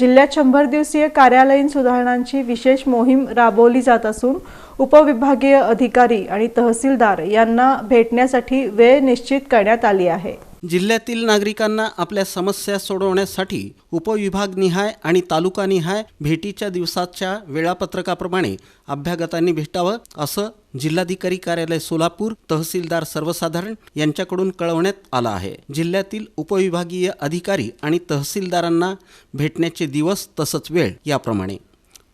जिल्ह्यात 100 दिवसीय कार्यालयीन सुधारणांची विशेष मोहीम राबवली जात असून उपविभागीय अधिकारी आणि तहसीलदार यांना भेटण्यासाठी वेळ निश्चित करण्यात आली आहे। जिल्ह्यातील नागरिकांना आपल्या समस्या सोडवण्यासाठी उपविभागनिहाय आणि तालुकानिहाय भेटीच्या दिवसाच्या वेळापत्रकाप्रमाणे अभ्यागतांनी भेटावं असं जिल्हाधिकारी कार्यालय सोलापूर तहसीलदार सर्वसाधारण यांच्याकडून कळवण्यात आलं आहे। जिल्ह्यातील उपविभागीय अधिकारी आणि तहसीलदारांना भेटण्याचे दिवस तसंच वेळ याप्रमाणे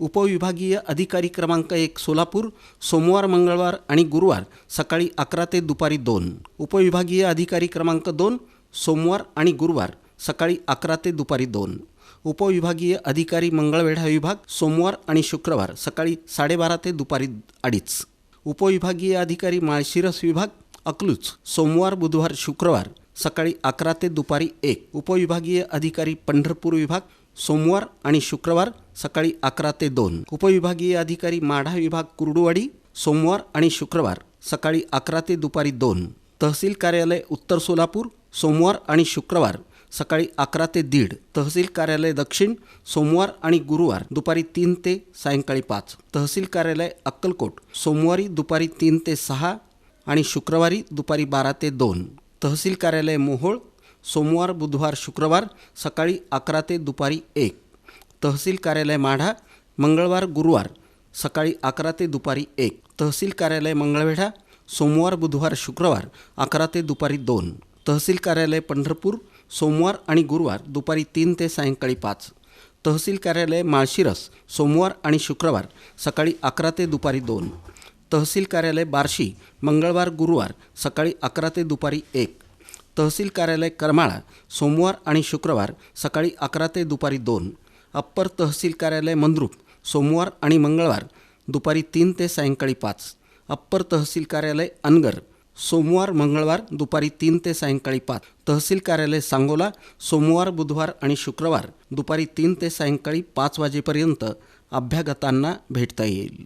उपविभागीय अधिकारी क्रमांक 1 सोलापूर सोमवार मंगळवार आणि गुरुवार सकाळी 11 ते दुपारी 2। उपविभागीय अधिकारी क्रमांक 2 सोमवार आणि गुरुवार सकाळी 11 ते दुपारी 2। उपविभागीय अधिकारी मंगळवेढा विभाग सोमवार आणि शुक्रवार सकाळी 12:30 ते दुपारी 2:30। उपविभागीय अधिकारी माळशिरस विभाग अकलूज सोमवार बुधवार शुक्रवार सकाळी 11 ते दुपारी 1। उपविभागीय अधिकारी पंढरपूर विभाग सोमवार आणि शुक्रवार सकाळी 11 ते 2। उपविभागीय अधिकारी माढा विभाग कुर्डुवाडी सोमवार आणि शुक्रवार सकाळी 11 ते दुपारी 2। तहसील कार्यालय उत्तर सोलापूर सोमवार आणि शुक्रवार सकाळी 11 ते 1:30। तहसील कार्यालय दक्षिण सोमवार आणि गुरुवार दुपारी 3 ते सायंकाळी 5। तहसील कार्यालय अक्कलकोट सोमवारी दुपारी 3 ते 6 आणि शुक्रवारी दुपारी 12 ते 2। तहसील कार्यालय मोहोळ सोमवार बुधवार शुक्रवार सकाळी 11 ते दुपारी 1। तहसील कार्यालय माढा मंगळवार गुरुवार सकाळी 11 ते दुपारी 1। तहसील कार्यालय मंगळवेढा सोमवार बुधवार शुक्रवार 11 ते दुपारी 2। तहसील कार्यालय पंढरपूर सोमवार आणि गुरुवार दुपारी 3 ते सायंकाळी 5। तहसील कार्यालय माळशिरस सोमवार आणि शुक्रवार सकाळी 11 ते दुपारी 2। तहसील कार्यालय बार्शी मंगळवार गुरुवार सकाळी 11 ते दुपारी 1। तहसील कार्यालय करमाळा सोमवार आणि शुक्रवार सकाळी 11 ते दुपारी 2। अप्पर तहसील कार्यालय मंद्रुप सोमवार आणि मंगळवार दुपारी 3 ते सायंकाळी 5। अप्पर तहसील कार्यालय अनगर सोमवार मंगळवार दुपारी 3 ते सायंकाळी 5। तहसील कार्यालय सांगोला सोमवार बुधवार आणि शुक्रवार दुपारी 3 ते सायंकाळी 5 वाजेपर्यंत अभ्यागतांना भेटता येईल।